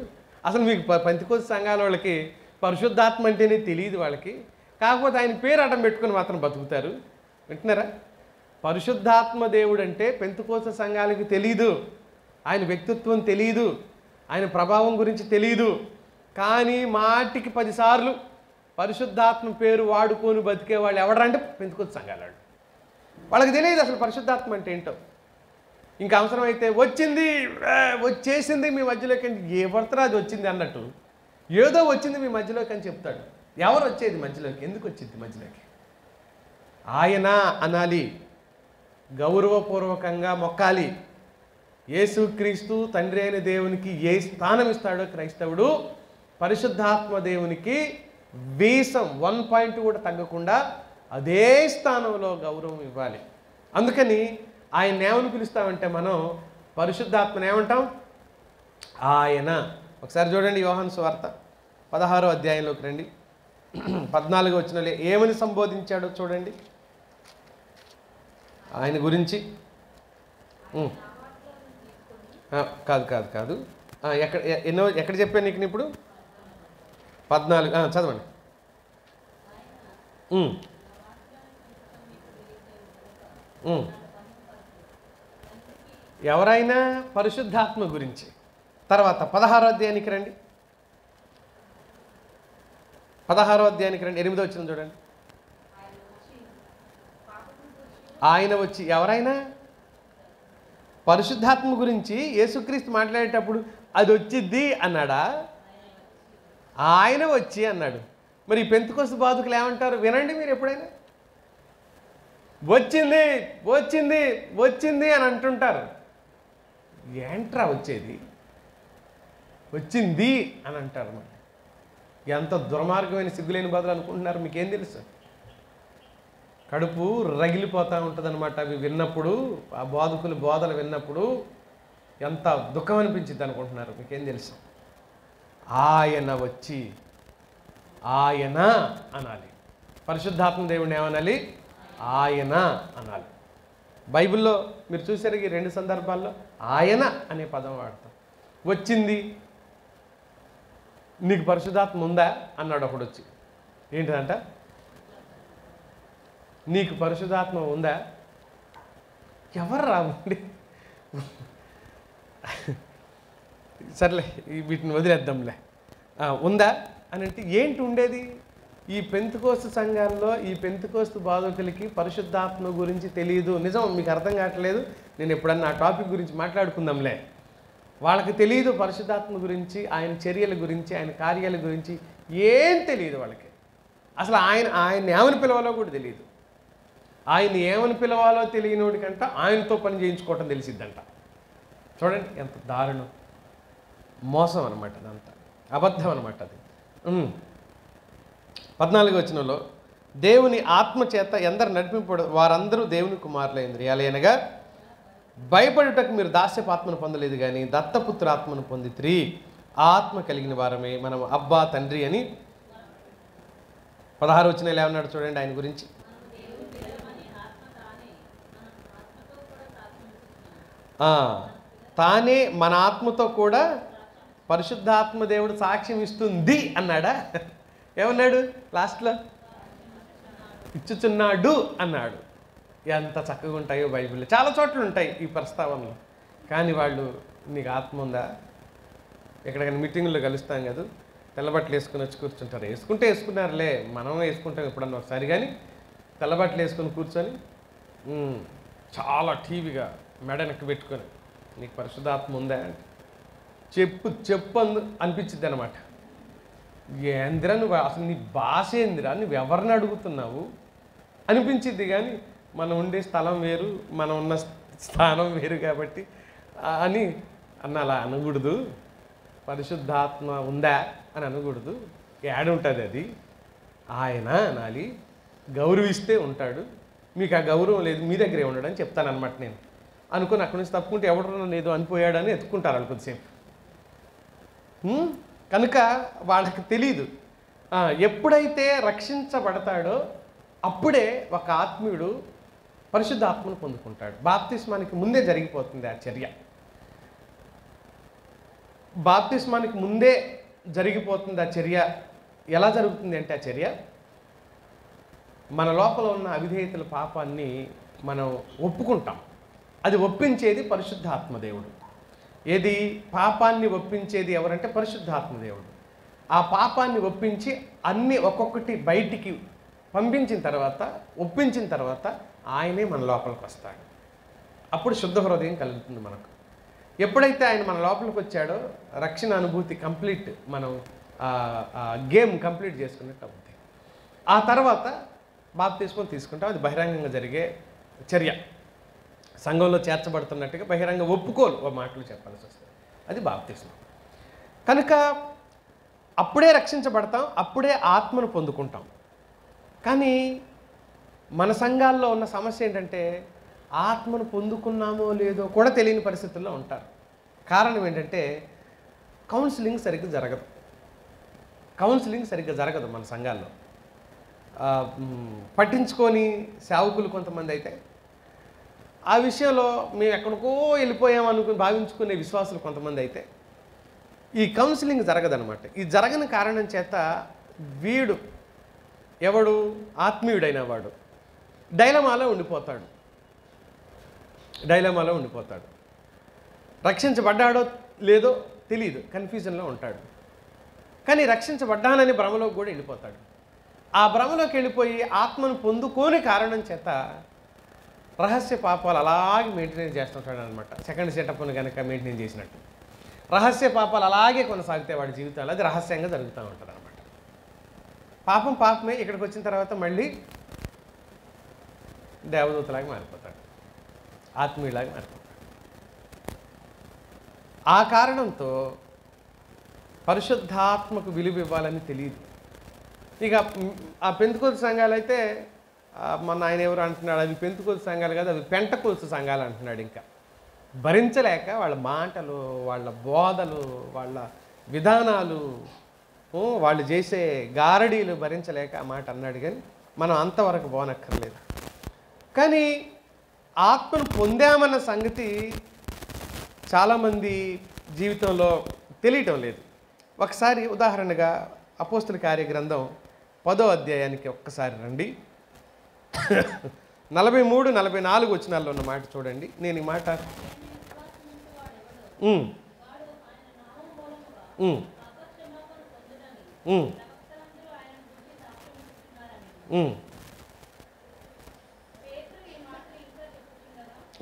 అసలు మీకు పెంతెకోస్తు సంఘాల వాళ్ళకి పరిశుద్ధాత్మ అంటేనే తెలియదు వాళ్ళకి, కాకపోతే ఆయన పేరు అడ్డం పెట్టుకుని మాత్రం బతుకుతారు. వింటున్నారా? పరిశుద్ధాత్మ దేవుడు అంటే పెంతెకోస్తు సంఘాలకి తెలియదు, ఆయన వ్యక్తిత్వం తెలియదు, ఆయన ప్రభావం గురించి తెలియదు. కానీ మాటికి 10 సార్లు పరిశుద్ధాత్మ పేరు వాడుకొని బతికే వాళ్ళు ఎవడంటే పెంతెకోస్తు సంఘాల వాళ్ళు. వాళ్ళకి తెలియదు అసలు పరిశుద్ధాత్మ అంటే ఏంటో. ఇంకా అవసరమైతే వచ్చేసింది మీ మధ్యలోకి అని, ఏ పడతారో అది వచ్చింది అన్నట్టు, ఏదో వచ్చింది మీ మధ్యలోకి అని చెప్తాడు. ఎవరు వచ్చేది మధ్యలోకి? ఎందుకు వచ్చింది మధ్యలోకి? ఆయన అనాలి, గౌరవపూర్వకంగా మొక్కాలి. యేసుక్రీస్తు తండ్రి అయిన దేవునికి ఏ స్థానం ఇస్తాడో క్రైస్తవుడు పరిశుద్ధాత్మ దేవునికి వీసం 1 పాయింట్ కూడా తగ్గకుండా అదే స్థానంలో గౌరవం ఇవ్వాలి. అందుకని ఆయన ఏమని పిలుస్తామంటే మనం పరిశుద్ధాత్మను ఏమంటాం? ఆయన. ఒకసారి చూడండి యోహాను సువార్త 16వ అధ్యాయంలోకి రండి. 14వ వచనంలో ఏమని సంబోధించాడో చూడండి ఆయన గురించి. కాదు ఎక్కడ చెప్పాను నీకు ఇప్పుడు? 14 చదవండి. ఎవరైనా పరిశుద్ధాత్మ గురించి. తర్వాత 16వ అధ్యాయానికి రండి. 16వ అధ్యాయానికి రండి, 8వ వచనం చూడండి. ఆయన వచ్చి, ఎవరైనా పరిశుద్ధాత్మ గురించి యేసుక్రీస్తు మాట్లాడేటప్పుడు అది వచ్చిద్ది అన్నాడా? ఆయన వచ్చి అన్నాడు. మరి పెంతెకోస్తు బాధకులు ఏమంటారు వినండి మీరు ఎప్పుడైనా. వచ్చింది వచ్చింది వచ్చింది అని అంటుంటారు. ఏంట్రా వచ్చేది? వచ్చింది అని అంటారు. మరి ఎంత దుర్మార్గమైన సిగ్గులేని బాధలు అనుకుంటున్నారు, మీకేం తెలుసు? కడుపు రగిలిపోతూ ఉంటుంది అనమాట అవి విన్నప్పుడు, ఆ బోధకులు బోధలు విన్నప్పుడు ఎంత దుఃఖం అనిపించింది అనుకుంటున్నారు, మీకేం తెలుసు? ఆయన వచ్చి, ఆయన అనాలి. పరిశుద్ధాత్మ దేవుడిని ఏమనాలి? ఆయన అనాలి. బైబిల్లో మీరు చూసారు ఈ 2 సందర్భాల్లో ఆయన అనే పదం వాడతాం. వచ్చింది, నీకు పరిశుద్ధాత్మ ఉందా అన్నాడు ఒకడు వచ్చి. ఏంటిదంట? నీకు పరిశుద్ధాత్మ ఉందా? ఎవరు రామండి, సర్లే వీటిని వదిలేద్దాంలే. ఉందా అని అంటే ఏంటి ఉండేది? ఈ పెంతెకోస్తు సంఘాల్లో ఈ పెంతెకోస్తు బాధకులకి పరిశుద్ధాత్మ గురించి తెలియదు. నిజం, మీకు అర్థం కావట్లేదు. నేను ఎప్పుడన్నా ఆ టాపిక్ గురించి మాట్లాడుకుందాంలే. వాళ్ళకి తెలియదు పరిశుద్ధాత్మ గురించి, ఆయన చర్యల గురించి, ఆయన కార్యాల గురించి ఏం తెలియదు వాళ్ళకి. అసలు ఆయన్ని ఏమని పిలవాలో కూడా తెలియదు. ఆయన్ని ఏమని పిలవాలో తెలియనోడికంట ఆయనతో పని చేయించుకోవటం తెలిసిద్దంట. చూడండి ఎంత దారుణం, మోసం అనమాట, అదంతా అబద్ధం అనమాట అది. 14వ వచనంలో దేవుని ఆత్మ చేత ఎందరు నడిపింపడు వారందరూ దేవుని కుమారులైంది. ఎలయనగా భయపడుటకు మీరు దాస్యపు ఆత్మను పొందలేదు కానీ దత్తపుత్ర ఆత్మను పొందితిరి. ఆత్మ కలిగిన వారమే మనం అబ్బా తండ్రి అని. 16వ వచనంలో ఏమన్నాడు చూడండి ఆయన గురించి. తానే మన ఆత్మతో కూడా పరిశుద్ధాత్మ దేవుడు సాక్ష్యం ఇస్తుంది అన్నాడా? ఏమన్నాడు లాస్ట్లో? ఇచ్చుచున్నాడు అన్నాడు. ఎంత చక్కగా ఉంటాయో బైబిల్లో చాలా చోట్ల ఉంటాయి ఈ ప్రస్తావనలు. కానీ వాళ్ళు నీకు ఆత్మ ఉందా? ఎక్కడికైనా మీటింగుల్లో కలుస్తాం కదా, తెల్లబట్టలు వేసుకుని వచ్చి కూర్చుంటారు. వేసుకున్నారులే, మనం వేసుకుంటాం ఎప్పుడన్నా ఒకసారి. కానీ తెల్లబట్టలు వేసుకొని కూర్చొని చాలా టీవీగా మెడనెక్కి పెట్టుకొని నీకు పరిశుద్ధాత్మ ఉందా అంటే చెప్పు అనిపించింది అనమాట. ఏందిరా నువ్వు, అసలు నీ భాష ఏందిరా, నువ్వు ఎవరిని అడుగుతున్నావు అనిపించింది. కానీ మనం ఉండే స్థలం వేరు, మనం ఉన్న స్థానం వేరు కాబట్టి అని అలా అనకూడదు. పరిశుద్ధాత్మ ఉందా అని అనకూడదు. ఏడుంటుంది అది, ఆయన అనాలి. గౌరవిస్తే ఉంటాడు. మీకు ఆ గౌరవం లేదు, మీ దగ్గరే ఉండడు అని చెప్తానమాట నేను అనుకుని అక్కడి నుంచి తప్పుకుంటే ఎవడన్నా లేదు అనిపోయాడని ఎత్తుకుంటారు వాళ్ళు కొద్దిసేపు. కనుక వాళ్ళకి తెలీదు. ఎప్పుడైతే రక్షించబడతాడో అప్పుడే ఒక ఆత్మీయుడు పరిశుద్ధాత్మను పొందుకుంటాడు. బాప్తిస్మానికి ముందే జరిగిపోతుంది ఆ చర్య. బాప్తిస్మానికి ముందే జరిగిపోతుంది ఆ చర్య. ఎలా జరుగుతుంది అంటే ఆ చర్య మన లోపల ఉన్న అవిధేయతల పాపాన్ని మనం ఒప్పుకుంటాం. అది ఒప్పించేది పరిశుద్ధాత్మదేవుడు. ఏది పాపాన్ని ఒప్పించేది ఎవరంటే పరిశుద్ధాత్మదేవుడు. ఆ పాపాన్ని ఒప్పించి అన్నీ ఒక్కొక్కటి బయటికి పంపించిన తర్వాత, ఒప్పించిన తర్వాత ఆయనే మన లోపలికి వస్తాడు. అప్పుడు శుద్ధ హృదయం కలుగుతుంది మనకు. ఎప్పుడైతే ఆయన మన లోపలికి వచ్చాడో రక్షణ అనుభూతి కంప్లీట్, మనం గేమ్ కంప్లీట్ చేసుకున్నట్టు అవుతుంది. ఆ తర్వాత బాప్తిస్మం తీసుకుంటాం. అది బహిరంగంగా జరిగే చర్య. సంఘంలో చేర్చబడుతున్నట్టుగా బహిరంగ ఒప్పుకోలు ఓ మాటలు చెప్పాల్సి వస్తుంది. అది బాప్తిస్మం. కనుక అప్పుడే రక్షించబడతాం, అప్పుడే ఆత్మను పొందుకుంటాం. కానీ మన సంఘాల్లో ఉన్న సమస్య ఏంటంటే ఆత్మను పొందుకున్నామో లేదో కూడా తెలియని పరిస్థితుల్లో ఉంటారు. కారణం ఏంటంటే కౌన్సిలింగ్ సరిగ్గా జరగదు మన సంఘాల్లో. పట్టించుకొని సేవకులు కొంతమంది అయితే ఆ విషయంలో మేము ఎక్కడికో వెళ్ళిపోయామనుకుని భావించుకునే విశ్వాసులు కొంతమంది అయితే ఈ కౌన్సిలింగ్ జరగదనమాట. ఈ జరగని కారణం చేత వీడు ఎవడు ఆత్మీయుడైన వాడు డైలమాలో ఉండిపోతాడు. రక్షించబడ్డాడో లేదో తెలియదు, కన్ఫ్యూజన్లో ఉంటాడు. కానీ రక్షించబడ్డానని భ్రమలోకి కూడా వెళ్ళిపోతాడు. ఆ భ్రమలోకి వెళ్ళిపోయి ఆత్మను పొందుకోని కారణం చేత రహస్య పాపాలు అలాగే మెయింటైన్ చేస్తుంటాడు అనమాట. సెకండ్ సెటప్ను కనుక మెయింటైన్ చేసినట్టు రహస్య పాపాలు అలాగే కొనసాగితే వాడి జీవితాలు అది రహస్యంగా జరుగుతూ ఉంటుంది అనమాట. పాపమే ఇక్కడికి వచ్చిన తర్వాత మళ్ళీ దేవదూతలాగా మారిపోతాడు, ఆత్మీయులాగా మారిపోతాడు. ఆ కారణంతో పరిశుద్ధాత్మకు విలువ ఇవ్వాలని తెలియదు. ఇక ఆ పెంతుకోలు సంఘాలు అయితే మొన్న ఆయన ఎవరు అంటున్నాడు, అవి పెంతుకోలు సంఘాలు కాదు, అవి పెంటకోల్సు సంఘాలు అంటున్నాడు. ఇంకా భరించలేక వాళ్ళ మాటలు, వాళ్ళ బోధలు, వాళ్ళ విధానాలు, వాళ్ళు చేసే గారడీలు భరించలేక ఆ మాట అన్నాడు. కానీ మనం అంతవరకు పోనక్కర్లేదు. కానీ ఆత్మను పొందామన్న సంగతి చాలామంది జీవితంలో తెలియటం లేదు. ఒకసారి ఉదాహరణగా అపోస్తుల కార్యగ్రంథం 10వ అధ్యాయానికి ఒక్కసారి రండి. 43-44 వచనాల్లో ఉన్న మాట చూడండి. నేను ఈ మాట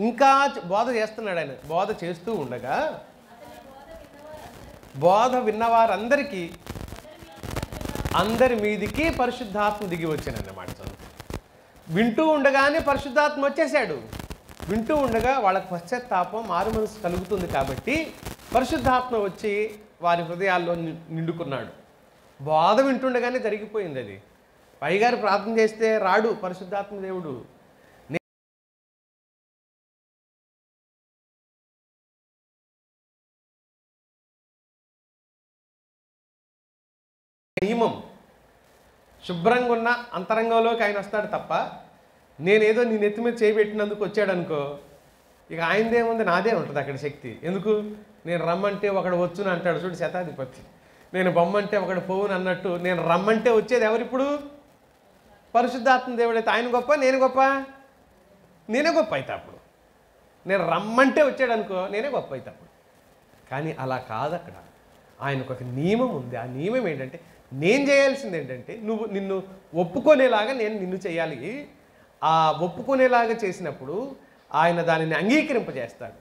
ఇంకా బోధ చేస్తున్నాడు. ఆయన బోధ చేస్తూ ఉండగా బోధ విన్నవారందరికీ అందరి మీదికి పరిశుద్ధాత్మ దిగి వచ్చానన్నమాట. వింటూ ఉండగానే పరిశుద్ధాత్మ వచ్చేసాడు. వింటూ ఉండగా వాళ్ళకి పశ్చాత్తాపం, మారు మనసు కలుగుతుంది కాబట్టి పరిశుద్ధాత్మ వచ్చి వారి హృదయాల్లో నిండుకున్నాడు. బోధ వింటుండగానే జరిగిపోయింది అది. పైగారు ప్రార్థన చేస్తే రాడు పరిశుద్ధాత్మ దేవుడు. నియమం శుభ్రంగా ఉన్న అంతరంగంలోకి ఆయన వస్తాడు తప్ప, నేనేదో నీ నెత్తి మీద చేయబెట్టినందుకు వచ్చాడనుకో, ఇక ఆయనదేముంది, నాదే ఉంటుంది అక్కడ శక్తి. ఎందుకు? నేను రమ్మంటే ఒకడు వచ్చును అంటాడు చూడు శతాధిపతి, నేను బొమ్మంటే ఒకడు పోవును అన్నట్టు నేను రమ్మంటే వచ్చేది ఎవరిప్పుడు? పరిశుద్ధాత్మ దేవుడైతే ఆయన గొప్ప, నేను గొప్ప? నేనే గొప్ప అయితే అప్పుడు. నేను రమ్మంటే వచ్చాడు అనుకో, నేనే గొప్ప అవుతాను. కానీ అలా కాదు. అక్కడ ఆయనకు ఒక నియమం ఉంది. ఆ నియమం ఏంటంటే, నేను చేయాల్సింది ఏంటంటే, నిన్ను ఒప్పుకునేలాగా నేను నిన్ను చేయాలి. ఆ ఒప్పుకునేలాగా చేసినప్పుడు ఆయన దానిని అంగీకరింపజేస్తాడు.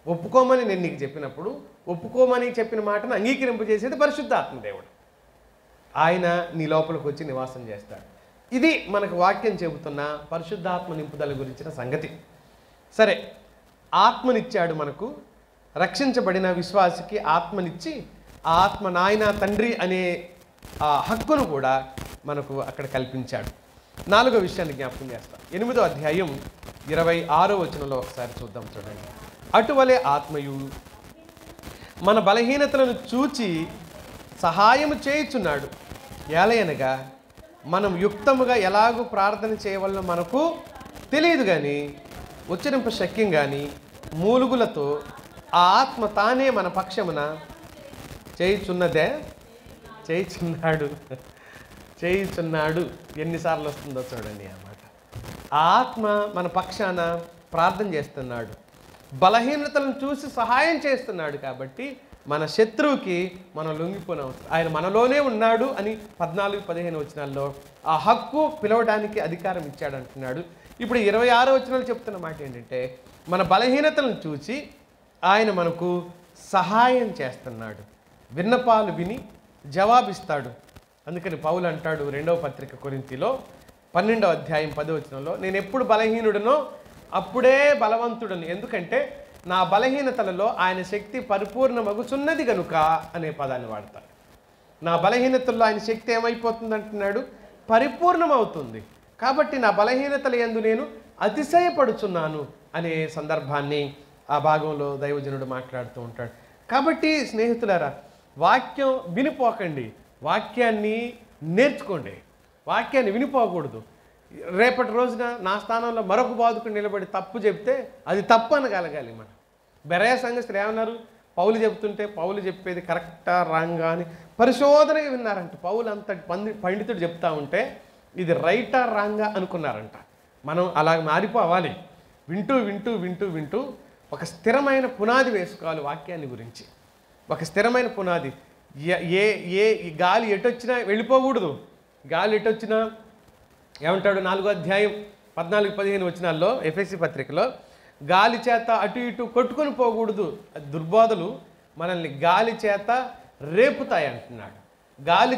ఒప్పుకోమని నేను నీకు చెప్పినప్పుడు ఒప్పుకోమని చెప్పిన మాటను అంగీకరింపజేసేది పరిశుద్ధాత్మదేవుడు. ఆయన నీ లోపలికి వచ్చి నివాసం చేస్తాడు. ఇది మనకు వాక్యం చెబుతున్న పరిశుద్ధాత్మ నింపుదల గురించిన సంగతి. సరే, ఆత్మనిచ్చాడు మనకు. రక్షించబడిన విశ్వాసికి ఆత్మనిచ్చి ఆ ఆత్మ నాయన తండ్రి అనే ఆ హక్కును కూడా మనకు అక్కడ కల్పించాడు. 4వ విషయాన్ని జ్ఞాపకం చేస్తాం. 8వ అధ్యాయం 26వ వచనంలో ఒకసారి చూద్దాం. చూడండి. అటువలే ఆత్మయు మన బలహీనతలను చూచి సహాయము చేయుచున్నాడు. ఏలయనగా మనం యుక్తముగా ఎలాగూ ప్రార్థన చేయవలనో మనకు తెలియదు, కానీ ఉచ్చరింప శక్యం కానీ మూలుగులతో ఆ ఆత్మ తానే మన పక్షమున చేయుచున్నాడు. ఎన్నిసార్లు వస్తుందో చూడండి ఆ మాట. ఆ ఆత్మ మన పక్షాన ప్రార్థన చేస్తున్నాడు, బలహీనతలను చూసి సహాయం చేస్తున్నాడు. కాబట్టి మన శత్రువుకి మనం లొంగిపోయిన అవసరం. ఆయన మనలోనే ఉన్నాడు అని 14-15 వచనాల్లో ఆ హక్కు పిలవడానికి అధికారం ఇచ్చాడు అంటున్నాడు. ఇప్పుడు 26వ వచనాలు చెప్తున్న మాట ఏంటంటే, మన బలహీనతలను చూసి ఆయన మనకు సహాయం చేస్తున్నాడు. విన్నపాలు విని జవాబిస్తాడు. అందుకని పౌలు అంటాడు 2వ పత్రిక కొరింథీలో 12వ అధ్యాయం 10వ వచనంలో, నేను ఎప్పుడు బలహీనుడనో అప్పుడే బలవంతుడను, ఎందుకంటే నా బలహీనతలలో ఆయన శక్తి పరిపూర్ణమగుచున్నది గనుక అనే పదాన్ని వాడతాడు. నా బలహీనతల్లో ఆయన శక్తి ఏమైపోతుంది అంటున్నాడు? పరిపూర్ణమవుతుంది. కాబట్టి నా బలహీనతల యందు నేను అతిశయపడుచున్నాను అనే సందర్భాన్ని ఆ భాగంలో దైవజనుడు మాట్లాడుతూ ఉంటాడు. కాబట్టి స్నేహితులారా, వాక్యం వినిపోకండి, వాక్యాన్ని నేర్చుకోండి. వాక్యాన్ని వినిపోకూడదు. రేపటి రోజున నా స్థానంలో మరొక బాధకుడు నిలబడి తప్పు చెప్తే అది తప్పు అనగలగాలి మనం. బెరయ సంఘస్థులు ఏమన్నారు? పౌలు చెప్తుంటే పౌలు చెప్పేది కరెక్టా రాంగా అని పరిశోధనగా విన్నారంట. పౌలు అంత పండితుడు చెప్తా ఉంటే ఇది రైటా రాంగా అనుకున్నారంట. మనం అలా మారిపోవాలి. వింటూ వింటూ వింటూ వింటూ ఒక స్థిరమైన పునాది వేసుకోవాలి వాక్యాన్ని గురించి. ఒక స్థిరమైన పునాది. ఈ గాలి ఎటొచ్చినా వెళ్ళిపోకూడదు. గాలి ఎటొచ్చినా ఏమంటాడు? 4వ అధ్యాయం 14-15 వచనాల్లో ఎఫెసీ పత్రికలో, గాలి చేత అటు ఇటు కొట్టుకొని పోకూడదు. దుర్బోధలు మనల్ని గాలి చేత రేపుతాయి అంటున్నాడు. గాలి